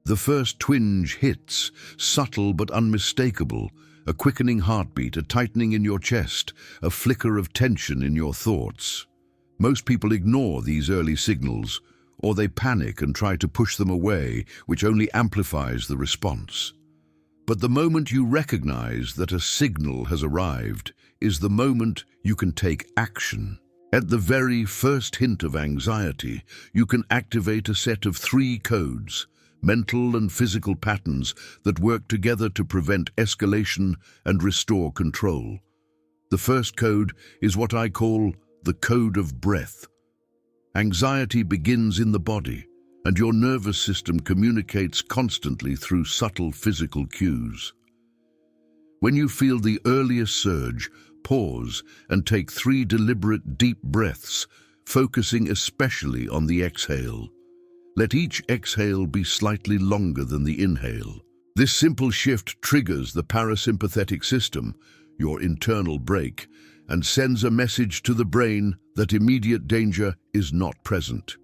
The first twinge hits, subtle but unmistakable, a quickening heartbeat, a tightening in your chest, a flicker of tension in your thoughts. Most people ignore these early signals, or they panic and try to push them away, which only amplifies the response. But the moment you recognize that a signal has arrived is the moment you can take action. At the very first hint of anxiety, you can activate a set of 3 codes, mental and physical patterns that work together to prevent escalation and restore control. The first code is what I call the code of breath. Anxiety begins in the body, and your nervous system communicates constantly through subtle physical cues. When you feel the earliest surge, pause and take 3 deliberate deep breaths, focusing especially on the exhale. Let each exhale be slightly longer than the inhale. This simple shift triggers the parasympathetic system, your internal brake, and sends a message to the brain that immediate danger is not present.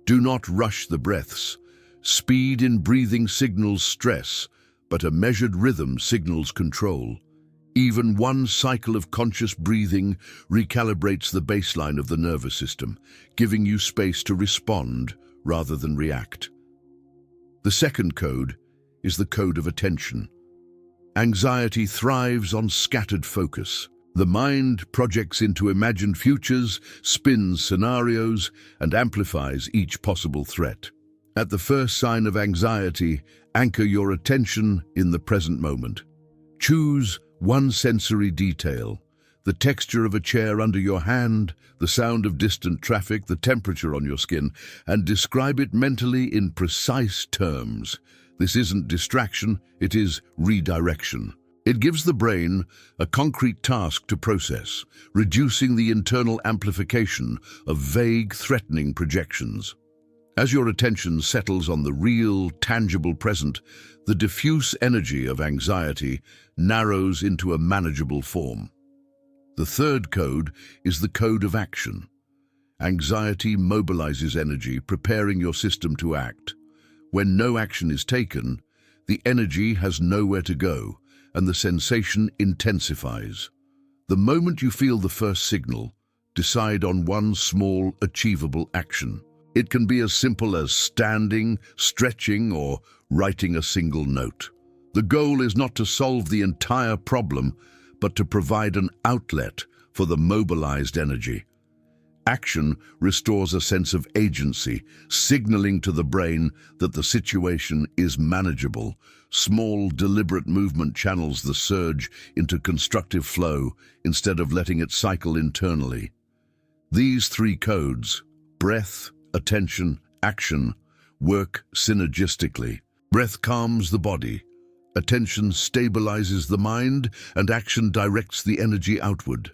Do not rush the breaths. Speed in breathing signals stress, but a measured rhythm signals control. Even one cycle of conscious breathing recalibrates the baseline of the nervous system, giving you space to respond rather than react. The second code is the code of attention. Anxiety thrives on scattered focus. The mind projects into imagined futures, spins scenarios, and amplifies each possible threat. At the first sign of anxiety, anchor your attention in the present moment. Choose one sensory detail, the texture of a chair under your hand, the sound of distant traffic, the temperature on your skin, and describe it mentally in precise terms. This isn't distraction, it is redirection. It gives the brain a concrete task to process, reducing the internal amplification of vague, threatening projections. As your attention settles on the real, tangible present, the diffuse energy of anxiety narrows into a manageable form. The third code is the code of action. Anxiety mobilizes energy, preparing your system to act. When no action is taken, the energy has nowhere to go, and the sensation intensifies. The moment you feel the first signal, decide on one small, achievable action. It can be as simple as standing, stretching, or writing a single note. The goal is not to solve the entire problem, but to provide an outlet for the mobilized energy. Action restores a sense of agency, signaling to the brain that the situation is manageable. Small, deliberate movement channels the surge into constructive flow instead of letting it cycle internally. These 3 codes, breath, attention, action, work synergistically. Breath calms the body, attention stabilizes the mind, and action directs the energy outward.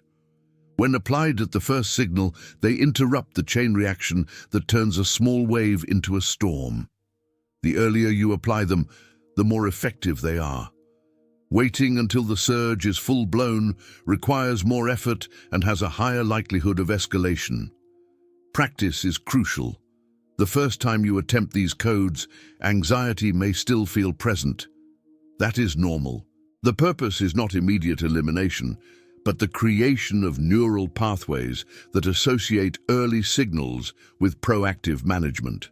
When applied at the first signal, they interrupt the chain reaction that turns a small wave into a storm. The earlier you apply them, the more effective they are. Waiting until the surge is full-blown requires more effort and has a higher likelihood of escalation. Practice is crucial. The first time you attempt these codes, anxiety may still feel present. That is normal. The purpose is not immediate elimination, but the creation of neural pathways that associate early signals with proactive management.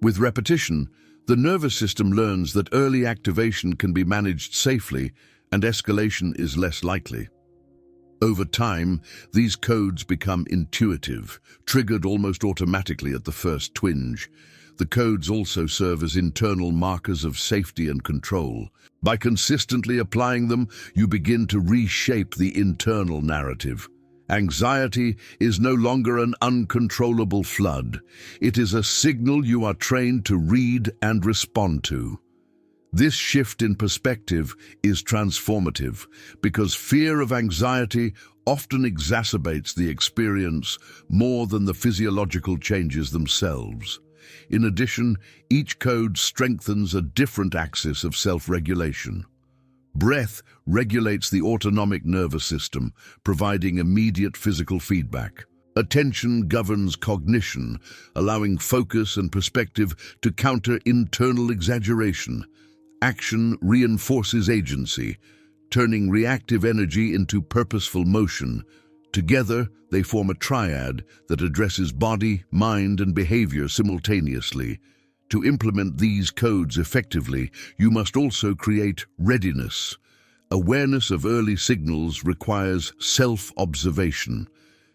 With repetition, the nervous system learns that early activation can be managed safely and escalation is less likely. Over time, these codes become intuitive, triggered almost automatically at the first twinge. The codes also serve as internal markers of safety and control. By consistently applying them, you begin to reshape the internal narrative. Anxiety is no longer an uncontrollable flood. It is a signal you are trained to read and respond to. This shift in perspective is transformative because fear of anxiety often exacerbates the experience more than the physiological changes themselves. In addition, each code strengthens a different axis of self-regulation. Breath regulates the autonomic nervous system, providing immediate physical feedback. Attention governs cognition, allowing focus and perspective to counter internal exaggeration. Action reinforces agency, turning reactive energy into purposeful motion. Together, they form a triad that addresses body, mind, and behavior simultaneously. To implement these codes effectively, you must also create readiness. Awareness of early signals requires self-observation.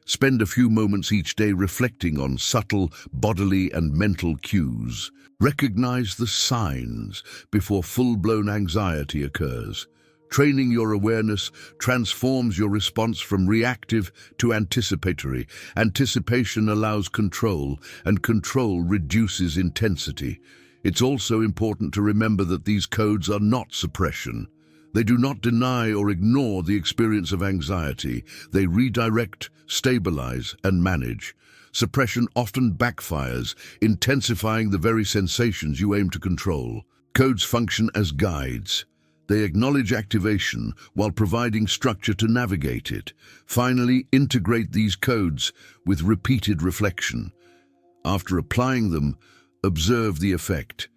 Spend a few moments each day reflecting on subtle bodily and mental cues. Recognize the signs before full-blown anxiety occurs. Training your awareness transforms your response from reactive to anticipatory. Anticipation allows control, and control reduces intensity. It's also important to remember that these codes are not suppression. They do not deny or ignore the experience of anxiety. They redirect, stabilize, and manage. Suppression often backfires, intensifying the very sensations you aim to control. Codes function as guides. They acknowledge activation while providing structure to navigate it. Finally, integrate these codes with repeated reflection. After applying them, observe the effect.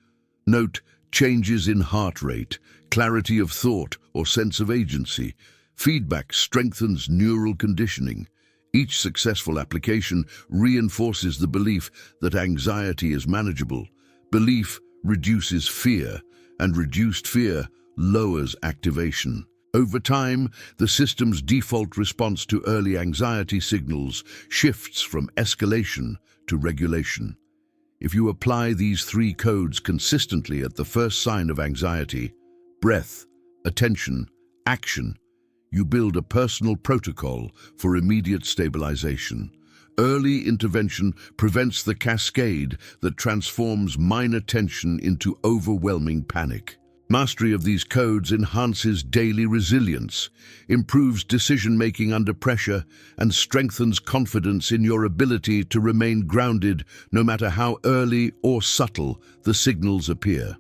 Note changes in heart rate, clarity of thought, or sense of agency. Feedback strengthens neural conditioning. Each successful application reinforces the belief that anxiety is manageable. Belief reduces fear, and reduced fear lowers activation. Over time, the system's default response to early anxiety signals shifts from escalation to regulation. If you apply these 3 codes consistently at the first sign of anxiety, breath, attention, action, you build a personal protocol for immediate stabilization. Early intervention prevents the cascade that transforms minor tension into overwhelming panic. Mastery of these codes enhances daily resilience, improves decision-making under pressure, and strengthens confidence in your ability to remain grounded no matter how early or subtle the signals appear.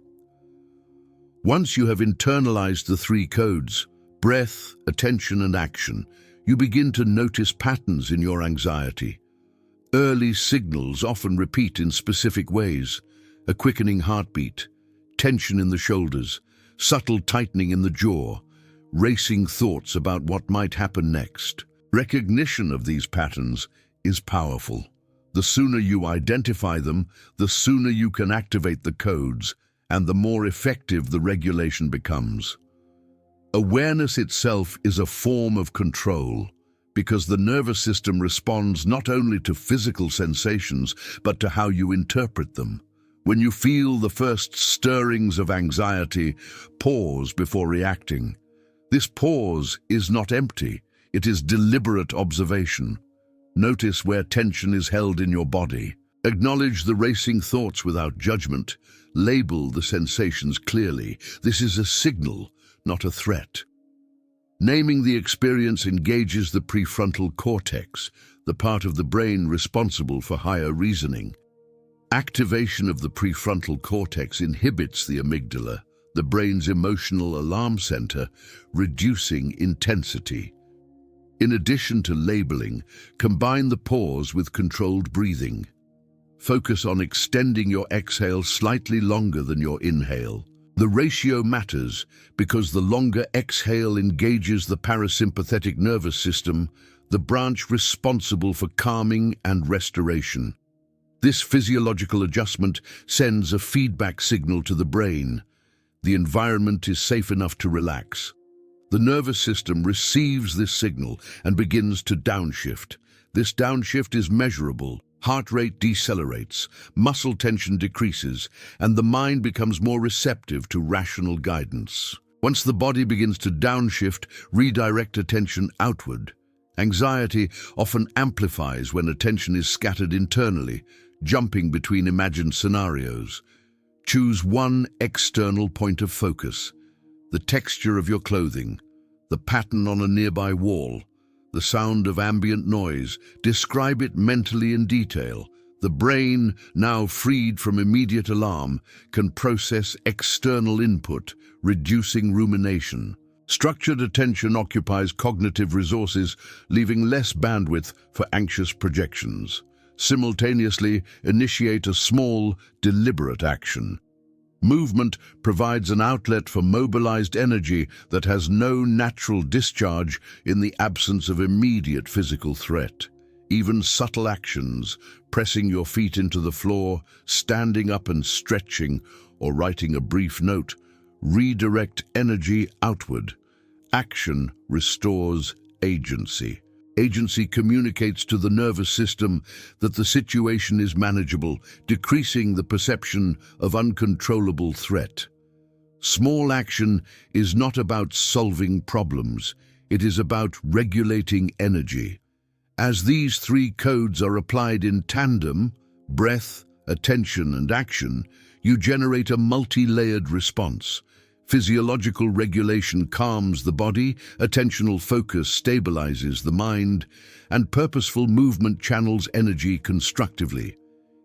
Once you have internalized the 3 codes, breath, attention, and action, you begin to notice patterns in your anxiety. Early signals often repeat in specific ways: a quickening heartbeat, tension in the shoulders, subtle tightening in the jaw, racing thoughts about what might happen next. Recognition of these patterns is powerful. The sooner you identify them, the sooner you can activate the codes, and the more effective the regulation becomes. Awareness itself is a form of control, because the nervous system responds not only to physical sensations, but to how you interpret them. When you feel the first stirrings of anxiety, pause before reacting. This pause is not empty, it is deliberate observation. Notice where tension is held in your body. Acknowledge the racing thoughts without judgment. Label the sensations clearly. This is a signal, not a threat. Naming the experience engages the prefrontal cortex, the part of the brain responsible for higher reasoning. Activation of the prefrontal cortex inhibits the amygdala, the brain's emotional alarm center, reducing intensity. In addition to labeling, combine the pause with controlled breathing. Focus on extending your exhale slightly longer than your inhale. The ratio matters because the longer exhale engages the parasympathetic nervous system, the branch responsible for calming and restoration. This physiological adjustment sends a feedback signal to the brain. The environment is safe enough to relax. The nervous system receives this signal and begins to downshift. This downshift is measurable. Heart rate decelerates, muscle tension decreases, and the mind becomes more receptive to rational guidance. Once the body begins to downshift, redirect attention outward. Anxiety often amplifies when attention is scattered internally, jumping between imagined scenarios. Choose one external point of focus: the texture of your clothing, the pattern on a nearby wall, the sound of ambient noise. Describe it mentally in detail. The brain, now freed from immediate alarm, can process external input, reducing rumination. Structured attention occupies cognitive resources, leaving less bandwidth for anxious projections. Simultaneously, initiate a small, deliberate action. Movement provides an outlet for mobilized energy that has no natural discharge in the absence of immediate physical threat. Even subtle actions, pressing your feet into the floor, standing up and stretching, or writing a brief note, redirect energy outward. Action restores agency. Agency communicates to the nervous system that the situation is manageable, decreasing the perception of uncontrollable threat. Small action is not about solving problems, it is about regulating energy. As these three codes are applied in tandem, breath, attention, and action, you generate a multi-layered response. Physiological regulation calms the body, attentional focus stabilizes the mind, and purposeful movement channels energy constructively.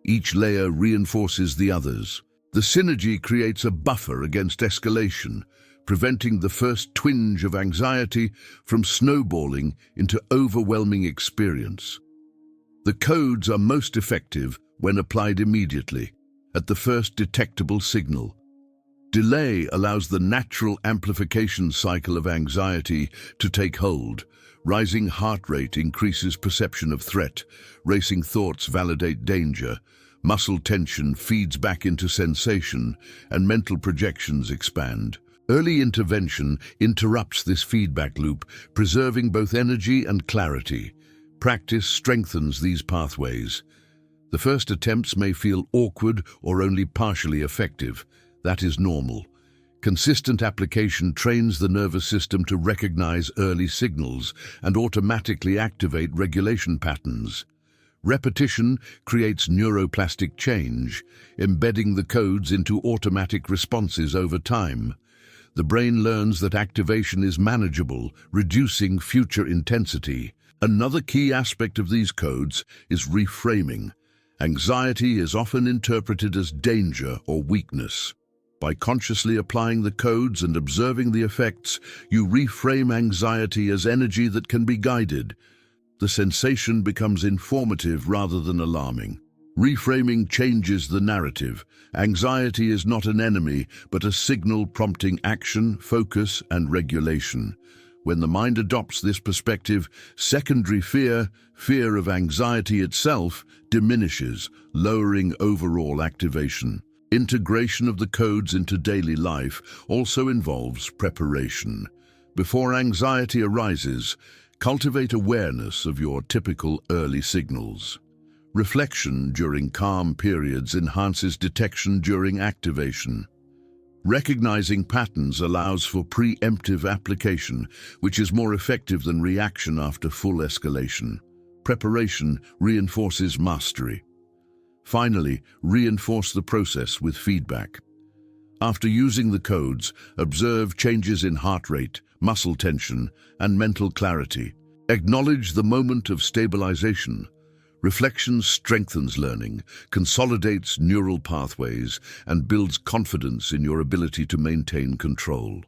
Each layer reinforces the others. The synergy creates a buffer against escalation, preventing the first twinge of anxiety from snowballing into overwhelming experience. The codes are most effective when applied immediately, at the first detectable signal. Delay allows the natural amplification cycle of anxiety to take hold. Rising heart rate increases perception of threat, racing thoughts validate danger, muscle tension feeds back into sensation, and mental projections expand. Early intervention interrupts this feedback loop, preserving both energy and clarity. Practice strengthens these pathways. The first attempts may feel awkward or only partially effective. That is normal. Consistent application trains the nervous system to recognize early signals and automatically activate regulation patterns. Repetition creates neuroplastic change, embedding the codes into automatic responses over time. The brain learns that activation is manageable, reducing future intensity. Another key aspect of these codes is reframing. Anxiety is often interpreted as danger or weakness. By consciously applying the codes and observing the effects, you reframe anxiety as energy that can be guided. The sensation becomes informative rather than alarming. Reframing changes the narrative. Anxiety is not an enemy, but a signal prompting action, focus, and regulation. When the mind adopts this perspective, secondary fear of anxiety itself, diminishes, lowering overall activation. Integration of the codes into daily life also involves preparation. Before anxiety arises, cultivate awareness of your typical early signals. Reflection during calm periods enhances detection during activation. Recognizing patterns allows for preemptive application, which is more effective than reaction after full escalation. Preparation reinforces mastery. Finally, reinforce the process with feedback. After using the codes, observe changes in heart rate, muscle tension, and mental clarity. Acknowledge the moment of stabilization. Reflection strengthens learning, consolidates neural pathways, and builds confidence in your ability to maintain control.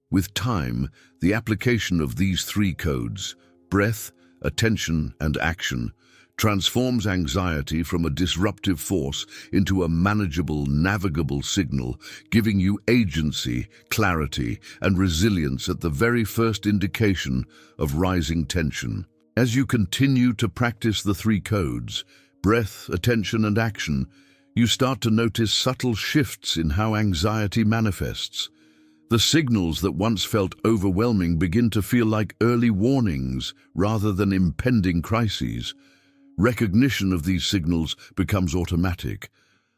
With time, the application of these three codes, breath, attention, and action, transforms anxiety from a disruptive force into a manageable, navigable signal, giving you agency, clarity, and resilience at the very first indication of rising tension. As you continue to practice the three codes, breath, attention, and action, you start to notice subtle shifts in how anxiety manifests. The signals that once felt overwhelming begin to feel like early warnings rather than impending crises. Recognition of these signals becomes automatic.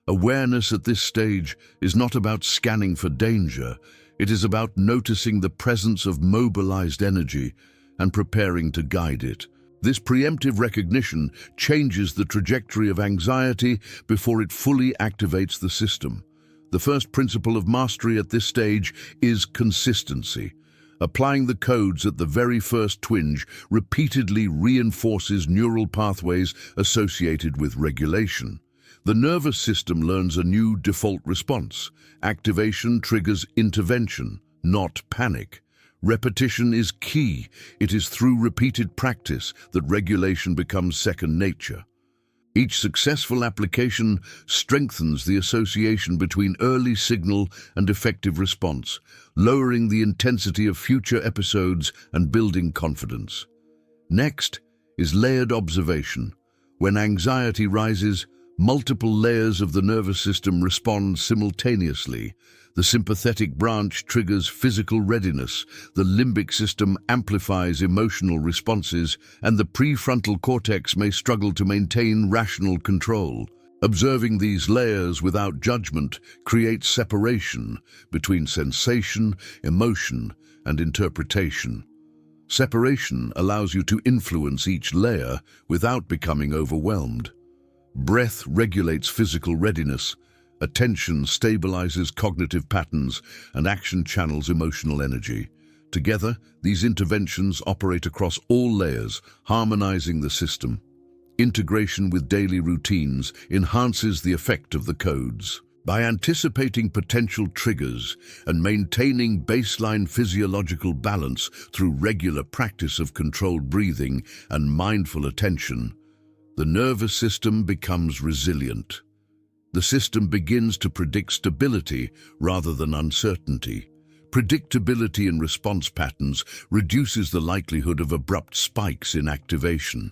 Awareness at this stage is not about scanning for danger. It is about noticing the presence of mobilized energy and preparing to guide it. This preemptive recognition changes the trajectory of anxiety before it fully activates the system. The first principle of mastery at this stage is consistency. Applying the codes at the very first twinge repeatedly reinforces neural pathways associated with regulation. The nervous system learns a new default response. Activation triggers intervention, not panic. Repetition is key. It is through repeated practice that regulation becomes second nature. Each successful application strengthens the association between early signal and effective response, lowering the intensity of future episodes and building confidence. Next is layered observation. When anxiety rises, multiple layers of the nervous system respond simultaneously. The sympathetic branch triggers physical readiness, the limbic system amplifies emotional responses, and the prefrontal cortex may struggle to maintain rational control. Observing these layers without judgment creates separation between sensation, emotion, and interpretation. Separation allows you to influence each layer without becoming overwhelmed. Breath regulates physical readiness. Attention stabilizes cognitive patterns, and action channels emotional energy. Together, these interventions operate across all layers, harmonizing the system. Integration with daily routines enhances the effect of the codes. By anticipating potential triggers and maintaining baseline physiological balance through regular practice of controlled breathing and mindful attention, the nervous system becomes resilient. The system begins to predict stability rather than uncertainty. Predictability in response patterns reduces the likelihood of abrupt spikes in activation.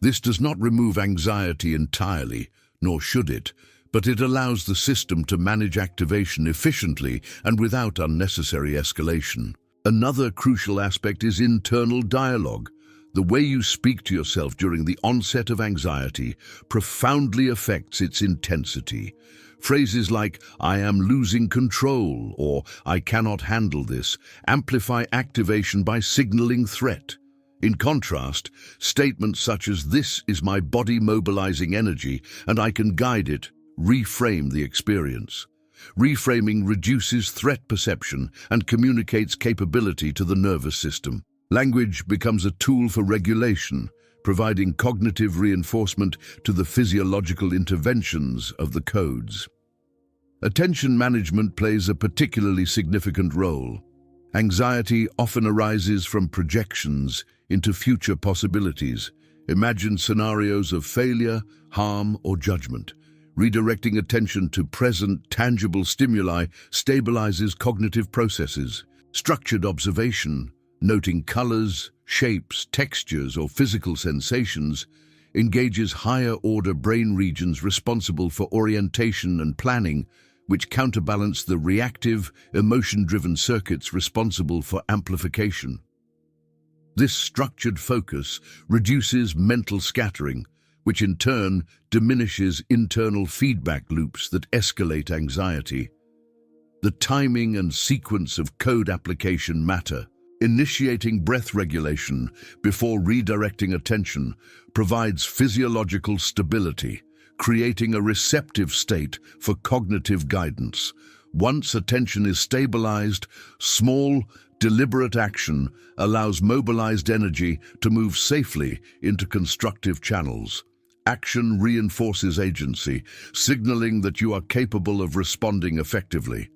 This does not remove anxiety entirely, nor should it, but it allows the system to manage activation efficiently and without unnecessary escalation. Another crucial aspect is internal dialogue. The way you speak to yourself during the onset of anxiety profoundly affects its intensity. Phrases like, "I am losing control," or "I cannot handle this," amplify activation by signaling threat. In contrast, statements such as, "This is my body mobilizing energy, and I can guide it," reframe the experience. Reframing reduces threat perception and communicates capability to the nervous system. Language becomes a tool for regulation, providing cognitive reinforcement to the physiological interventions of the codes. Attention management plays a particularly significant role. Anxiety often arises from projections into future possibilities. Imagine scenarios of failure, harm, or judgment. Redirecting attention to present, tangible stimuli stabilizes cognitive processes. Structured observation, noting colors, shapes, textures, or physical sensations, engages higher-order brain regions responsible for orientation and planning, which counterbalance the reactive, emotion-driven circuits responsible for amplification. This structured focus reduces mental scattering, which in turn diminishes internal feedback loops that escalate anxiety. The timing and sequence of code application matter. Initiating breath regulation before redirecting attention provides physiological stability, creating a receptive state for cognitive guidance. Once attention is stabilized, small, deliberate action allows mobilized energy to move safely into constructive channels. Action reinforces agency, signaling that you are capable of responding effectively.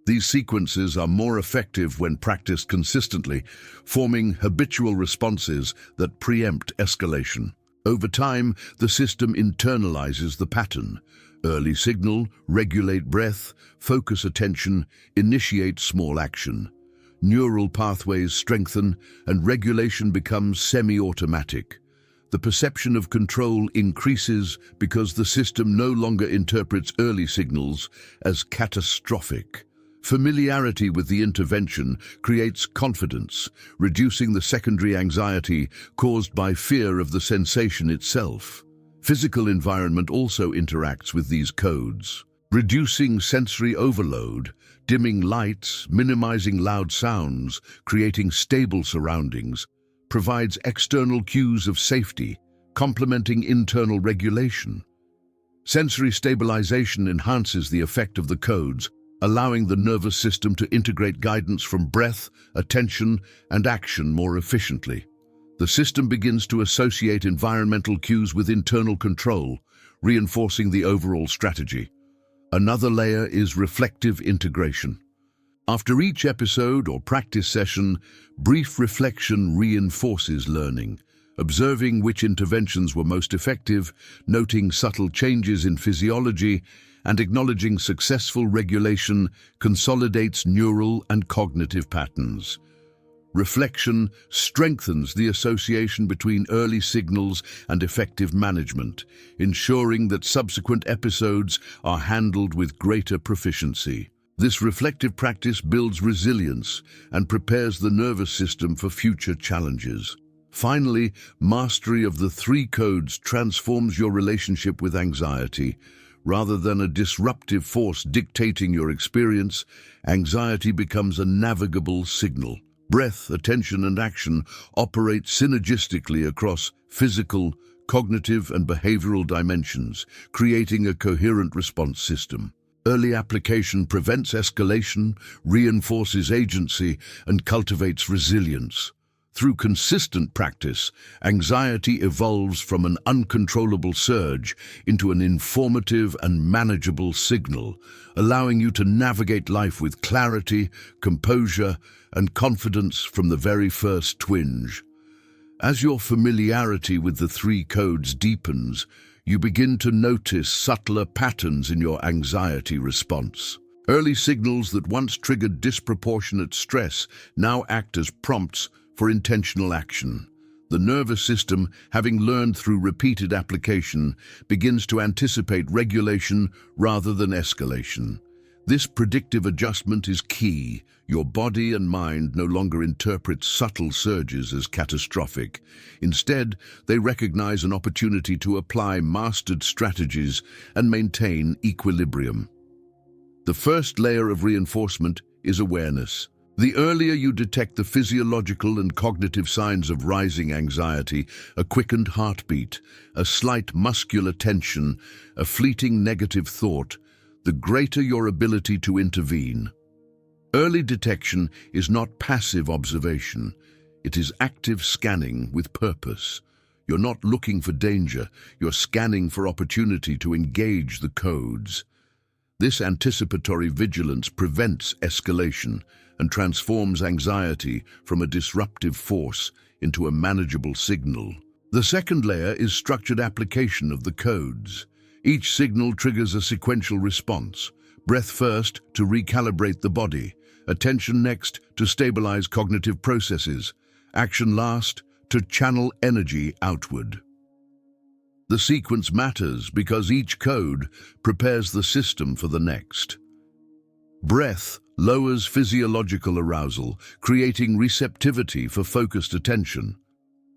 These sequences are more effective when practiced consistently, forming habitual responses that preempt escalation. Over time, the system internalizes the pattern. Early signal, regulate breath, focus attention, initiate small action. Neural pathways strengthen, and regulation becomes semi-automatic. The perception of control increases because the system no longer interprets early signals as catastrophic. Familiarity with the intervention creates confidence, reducing the secondary anxiety caused by fear of the sensation itself. Physical environment also interacts with these codes, reducing sensory overload, dimming lights, minimizing loud sounds, creating stable surroundings, provides external cues of safety, complementing internal regulation. Sensory stabilization enhances the effect of the codes, allowing the nervous system to integrate guidance from breath, attention, and action more efficiently. The system begins to associate environmental cues with internal control, reinforcing the overall strategy. Another layer is reflective integration. After each episode or practice session, brief reflection reinforces learning, observing which interventions were most effective, noting subtle changes in physiology, and acknowledging successful regulation consolidates neural and cognitive patterns. Reflection strengthens the association between early signals and effective management, ensuring that subsequent episodes are handled with greater proficiency. This reflective practice builds resilience and prepares the nervous system for future challenges. Finally, mastery of the 3 codes transforms your relationship with anxiety. Rather than a disruptive force dictating your experience, anxiety becomes a navigable signal. Breath, attention, and action operate synergistically across physical, cognitive, and behavioral dimensions, creating a coherent response system. Early application prevents escalation, reinforces agency, and cultivates resilience. Through consistent practice, anxiety evolves from an uncontrollable surge into an informative and manageable signal, allowing you to navigate life with clarity, composure, and confidence from the very first twinge. As your familiarity with the 3 codes deepens, you begin to notice subtler patterns in your anxiety response. Early signals that once triggered disproportionate stress now act as prompts for intentional action. The nervous system, having learned through repeated application, begins to anticipate regulation rather than escalation. This predictive adjustment is key. Your body and mind no longer interpret subtle surges as catastrophic. Instead, they recognize an opportunity to apply mastered strategies and maintain equilibrium. The first layer of reinforcement is awareness. The earlier you detect the physiological and cognitive signs of rising anxiety, a quickened heartbeat, a slight muscular tension, a fleeting negative thought, the greater your ability to intervene. Early detection is not passive observation. It is active scanning with purpose. You're not looking for danger, you're scanning for opportunity to engage the codes. This anticipatory vigilance prevents escalation and transforms anxiety from a disruptive force into a manageable signal. The second layer is structured application of the codes. Each signal triggers a sequential response. Breath first to recalibrate the body, attention next to stabilize cognitive processes, action last to channel energy outward. The sequence matters because each code prepares the system for the next. Breath lowers physiological arousal, creating receptivity for focused attention.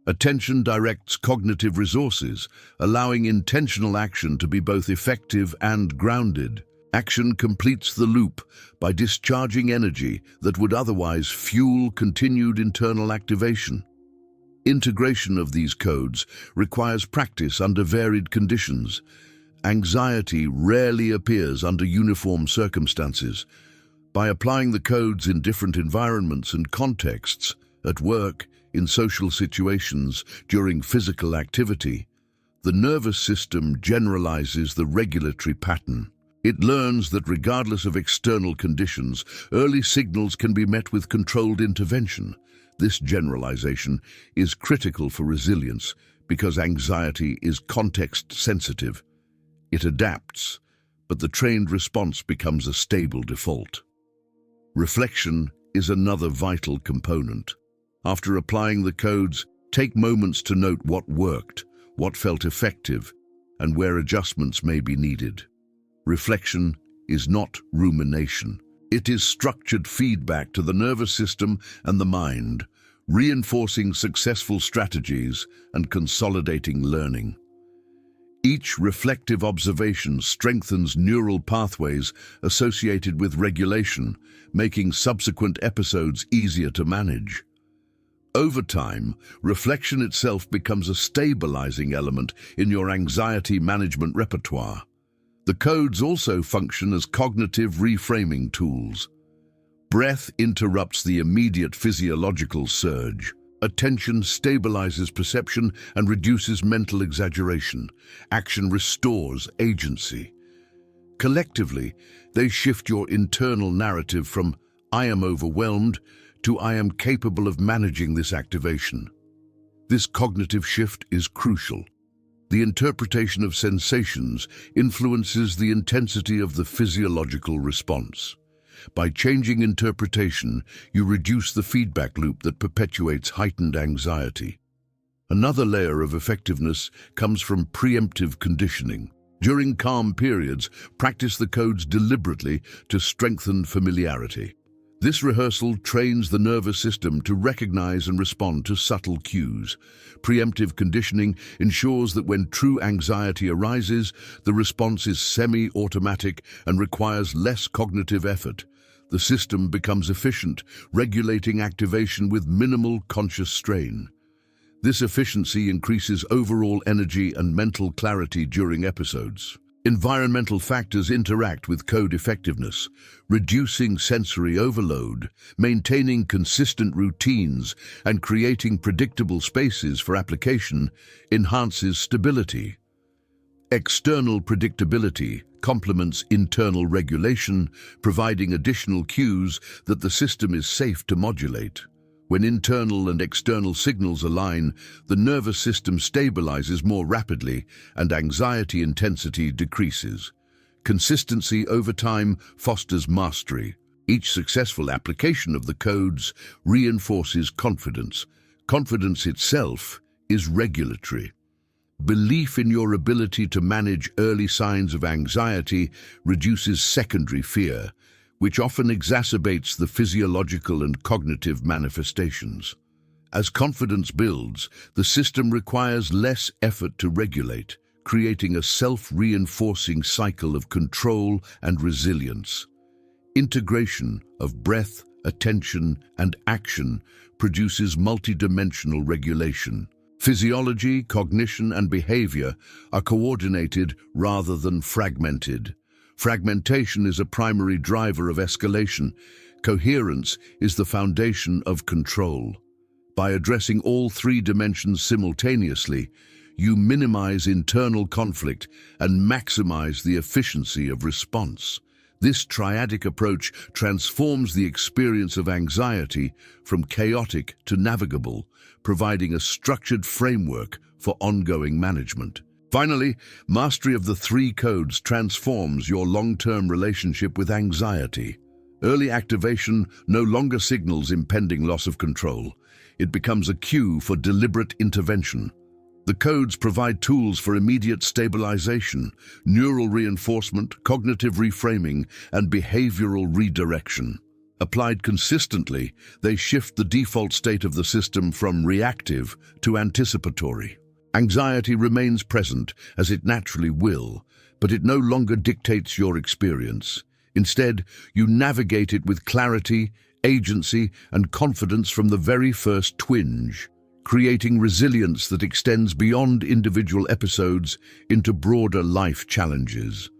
Attention directs cognitive resources, allowing intentional action to be both effective and grounded. Action completes the loop by discharging energy that would otherwise fuel continued internal activation. Integration of these codes requires practice under varied conditions. Anxiety rarely appears under uniform circumstances. By applying the codes in different environments and contexts, at work, in social situations, during physical activity, the nervous system generalizes the regulatory pattern. It learns that regardless of external conditions, early signals can be met with controlled intervention. This generalization is critical for resilience because anxiety is context-sensitive. It adapts, but the trained response becomes a stable default. Reflection is another vital component. After applying the codes, take moments to note what worked, what felt effective, and where adjustments may be needed. Reflection is not rumination. It is structured feedback to the nervous system and the mind, reinforcing successful strategies and consolidating learning. Each reflective observation strengthens neural pathways associated with regulation, making subsequent episodes easier to manage. Over time, reflection itself becomes a stabilizing element in your anxiety management repertoire. The codes also function as cognitive reframing tools. Breath interrupts the immediate physiological surge. Attention stabilizes perception and reduces mental exaggeration. Action restores agency. Collectively, they shift your internal narrative from "I am overwhelmed" to "I am capable of managing this activation." This cognitive shift is crucial. The interpretation of sensations influences the intensity of the physiological response. By changing interpretation, you reduce the feedback loop that perpetuates heightened anxiety. Another layer of effectiveness comes from preemptive conditioning. During calm periods, practice the codes deliberately to strengthen familiarity. This rehearsal trains the nervous system to recognize and respond to subtle cues. Preemptive conditioning ensures that when true anxiety arises, the response is semi-automatic and requires less cognitive effort. The system becomes efficient, regulating activation with minimal conscious strain. This efficiency increases overall energy and mental clarity during episodes. Environmental factors interact with code effectiveness, reducing sensory overload, maintaining consistent routines, and creating predictable spaces for application enhances stability. External predictability complements internal regulation, providing additional cues that the system is safe to modulate. When internal and external signals align, the nervous system stabilizes more rapidly and anxiety intensity decreases. Consistency over time fosters mastery. Each successful application of the codes reinforces confidence. Confidence itself is regulatory. Belief in your ability to manage early signs of anxiety reduces secondary fear, which often exacerbates the physiological and cognitive manifestations. As confidence builds, the system requires less effort to regulate, creating a self-reinforcing cycle of control and resilience. Integration of breath, attention, and action produces multidimensional regulation. Physiology, cognition, and behavior are coordinated rather than fragmented. Fragmentation is a primary driver of escalation. Coherence is the foundation of control. By addressing all three dimensions simultaneously, you minimize internal conflict and maximize the efficiency of response. This triadic approach transforms the experience of anxiety from chaotic to navigable, providing a structured framework for ongoing management. Finally, mastery of the three codes transforms your long-term relationship with anxiety. Early activation no longer signals impending loss of control. It becomes a cue for deliberate intervention. The codes provide tools for immediate stabilization, neural reinforcement, cognitive reframing, and behavioral redirection. Applied consistently, they shift the default state of the system from reactive to anticipatory. Anxiety remains present, as it naturally will, but it no longer dictates your experience. Instead, you navigate it with clarity, agency, and confidence from the very first twinge, creating resilience that extends beyond individual episodes into broader life challenges.